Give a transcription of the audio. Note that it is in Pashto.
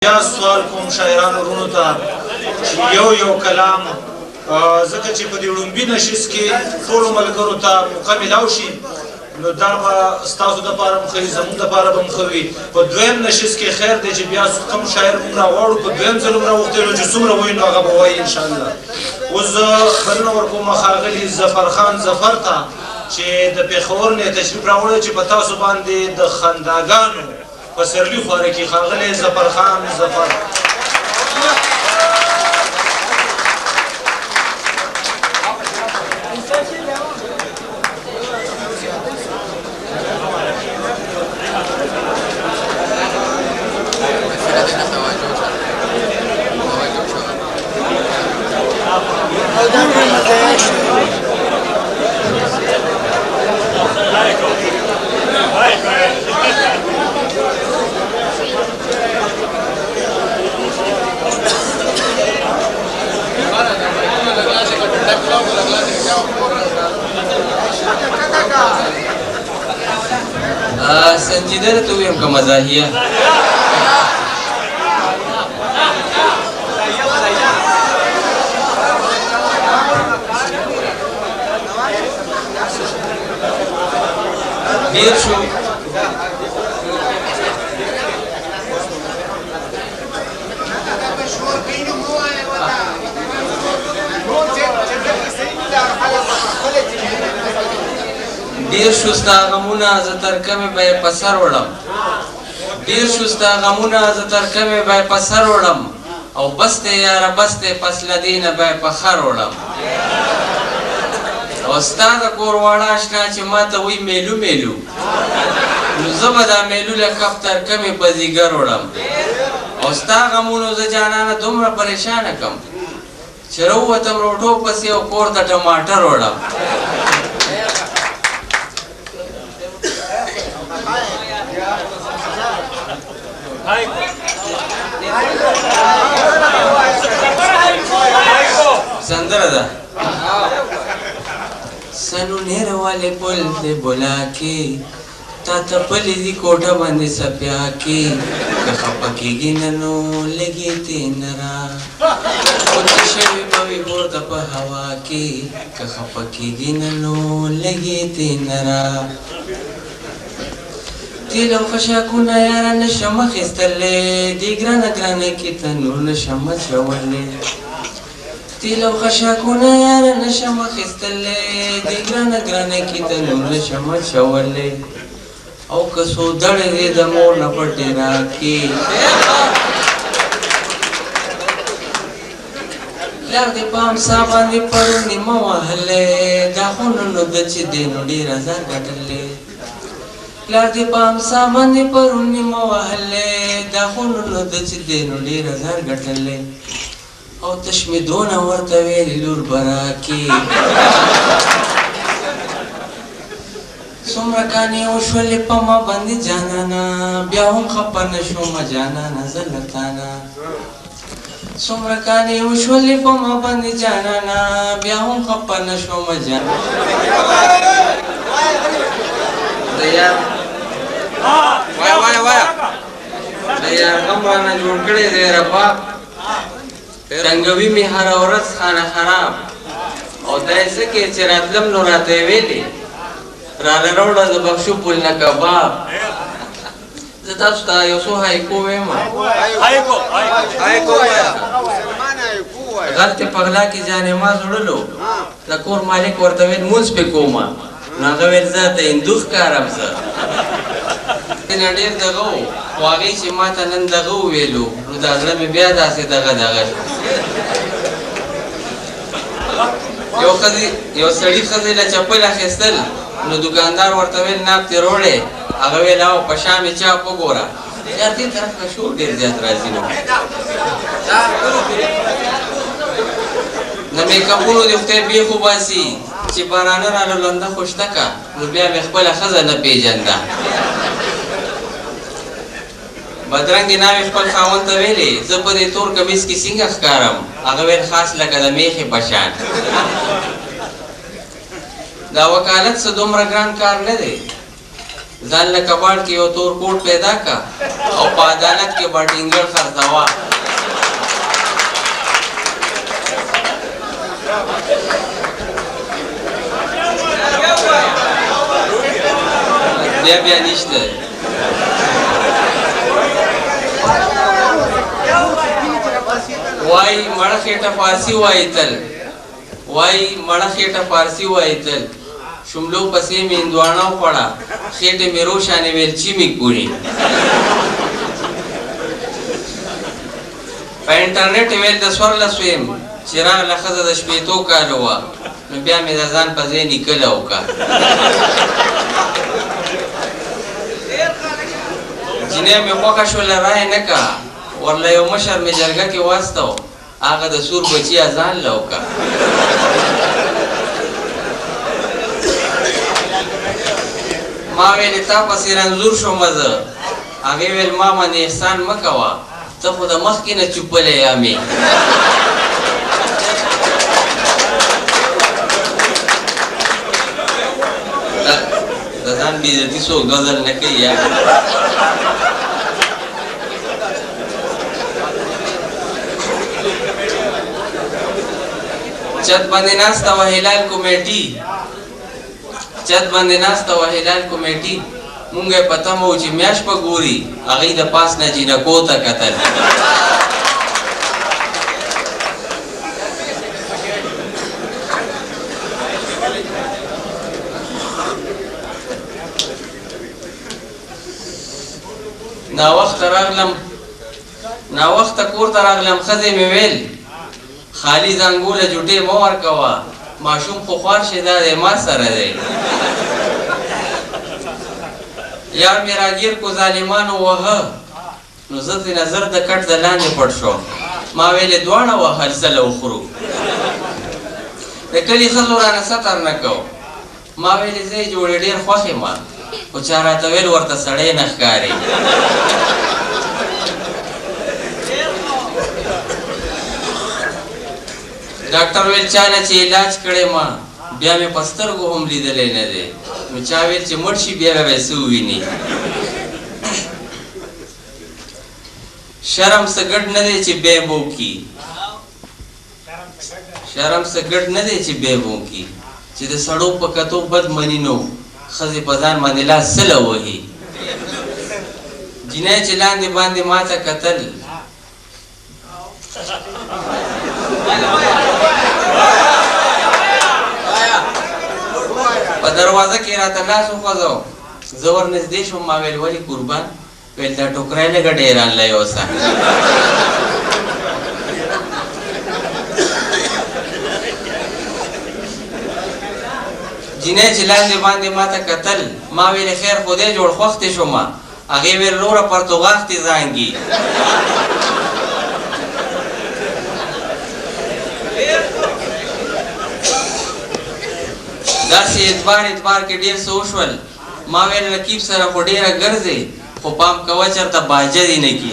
بیا سوال کوم شاعرانو ورونو ته چې یو کلام ځکه چې په دې وړومبي نشست کې ټولو ملګرو ته موقع میلاو شي نو دا به ستاسو دپاره هم ښه وي زموږ دپاره به هم ښه وي په دویم نشست کې خیر دی چې بیا کوم شاعر موږ راغواړو په دویم ځل هم راوغوښتی نو چې څومره وایي نو هغه به وایي انشاءالله. اوس زه بلنه ورکوم ښاغلي ظفرخان ظفر ته چې د پېښور نه یې تشریف راوړی چې په تاسو باندې د خنداګانو په سرلي خواره کې ښاغلی ظفرخان ظفر. संजीदा तो भी हमका मज़ाहिया देर शो دیر شستا غمونه ز ترکمه به پسر وړم دیر شستا غمونه ز ترکمه به پسر وړم او بسته یاره بسته پس لدینه به پخر وړم او ستا د کور واړه اشنا چې ماته وی میلو میلو نو زه به دا میلو لکف ترکمې په ځیګر وړم او ستا غمونو زه جانانه دومره پریشانه کم چې راووتم روټو پسې او کور ته ټماټر وړم. سندره ده سنو نیر والے پل دے بولا کے تا تپلی دی کوٹا باندې سپیا کے کخپکی گیننو لگی تینرا خودی شوی بوی بورد پا ہوا کے کخپکی گیننو لگی تینرا تیلو خشاکونا یارا نشم خستلے دی گران گران کی تنور نشم چولے تیلو خشاکونا یارا نشم خستلے دی گران گران کی تنور نشم چولے او کسو دڑ دی دمور نپٹی راکی لار دی پام سابان دی پرو نیمو وحلے دا خونو نو دچی دینو دی رزار گٹلے لار دی پام سامان دی پرونی موحلے دا خونو نو د چې دینو ډیر هزار ګټلې او تشمیدونه ورته ویلي لور براکي څومره کانې وشولې په ما باندې جانانا بیا هم خپه نه شوم جانانا زه له تانه څومره کانې وشولې په ما باندې جانانا بیا هم خپه نه شوم جانانا یار وایا یار غم رانه جوړ کړی دی ربا رنګوي مې هره ورځ خانه خراب او داسې کې چې راتلم نو راته ویلې راله راوړه د بخشو پل نه کباب زه تاسو ته یو څو هایکو وایم هایکو غلطې پغلا کې جانې ما زړلو د کور مالک ورته ویل مونځ پې کومه نو هغه ویل زه ته هندوخ کارم زه نه ډېر دغه و خو هغې چې ما ته نن دغه وویلو نو دا زړه مې بیا داسې دغه شو یو سړي ښځې له چپل اخیستل نو دوکاندار ورته ویل ناب ترې روړې هغه ویل او په شا مې چاپ وګوره یار دې طرف نه شور ډېر زیات راځي نو د میکاپونو دې خدای بیخ وباسي چې بارانه راله لنده خوشتکه نو بیا مې خپله ښځه نه پېژنده بدرنګې ناوې خپل خاوند ته ویلې زه په دې تور کمیس کې څنګه ښکارم هغه ویل خاص لکه د میخې په شان دا وکالت څه دومره ګران کار نه دی ځان له کباړ کې یو تور کوټ پیدا کا او په عدالت کې به ډینګل خرڅوه. بیا نشته. وای مړه خېټه فارسی وای تل، وای مړه خېټه فارسی وای تل، شملو پسې مې هندواڼه وخوړه، خېټې مې روشانې ویلچي مې کوري. په انټرنیټ ویل د څوارلس ویم چې راغله ښځه د شپېتو کالو وه، نو بیا مې د ځان په ځای نیکله وکړه. جینۍ مې خوښه شوله رایې نه کړه، ورله یو مشر مې جرګه کې واستو، هغه د سور بچي اذان له وکړه. ما ویلې تا پسې رنځور شومه زه، هغې ویل ما باندې احسان مه کوه، ته خو د مخکې نه چوپلی یامې. د ځان بېعزتي څوک غزل نه کوي یا چت باندې ناسته وه هلال کمیټي، چت باندې ناسته وه هلال کمیټي، مونږ یې په تمه وو چې میاشت به ګوري، هغې د پاس نه جینکو ته کتل. ناوخته کور ته راغلم، ښځې مې ویل خالي زنګوله جوټې مه ورکوه، ماشوم خو خوار شي دا دی ما سره دی. یار مې راګیر کو ظالمانو وهه، نو زه د نظر د کټ د لاندې پټ شوم، ما ویلې دواړه وهل څه له وخورو. د کلي ښځو رانه ستر نه کو، ما ویلې زه یې جوړې ډېر خوښ یم، خو چا راته ویل ورته سړی نه ښکاري. ډاکټر ویل چا نه چې علاج کړی ما، بیا مې په سترګو هم لیدلی نه دی، نو چا ویل چې مړ شي بیا به یې څه وویني. شرم څه ګډ نه دی چې بی به وکړي، شرم څه ګډ نه دی چې بی به وکړي، چې د سړو په کتو بد مني نو ښځې په ځان باندې لاس سله وهي. جینۍ چې لاندې باندې ما ته کتل، په دروازه کې راته لاس وخوځو، زه ورنږدې شوم، ما ویل ولې قربان؟ ویل دا ټوکری لږه ډېران له یو څه. جینۍ چې لاندې باندې ما ته کتل، ما ویلې خیر خدای جوړ خوښتې شومه، هغې ویل وروره پرتوغاښتې زانګي. داسې اعتبار کې ډېر څه وشول، ما ویل رقیب سره خو ډېره ګرځې، خو پام کوه چېرته باجه دې نه کړي.